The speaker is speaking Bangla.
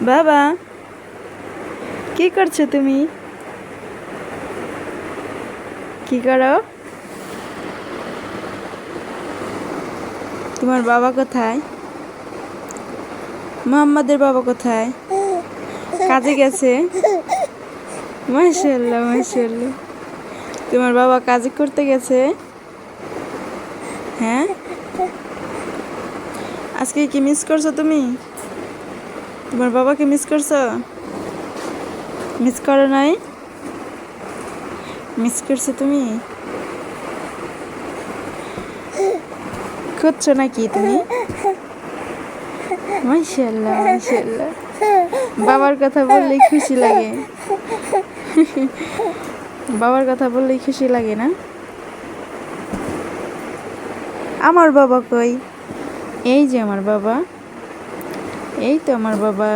বাবা, কি করছো তুমি? কি করো? তোমার বাবা কোথায়? মোহাম্মদের বাবা কোথায়? কাজে গেছে। মাশাআল্লাহ মাশাআল্লাহ। তোমার বাবা কাজ করতে গেছে? হ্যাঁ, আজকে কি মিস করছো তুমি? তোমার বাবাকে মিস করছো? মিস করো নাই? মিস করছো তুমি? খুঁজছো নাকি তুমি? মাশাআল্লাহ মাশাআল্লাহ। বাবার কথা বললেই খুশি লাগে। বাবার কথা বললেই খুশি লাগে না? আমার বাবা কই? এই যে আমার বাবা, এই তো আমার বাবা।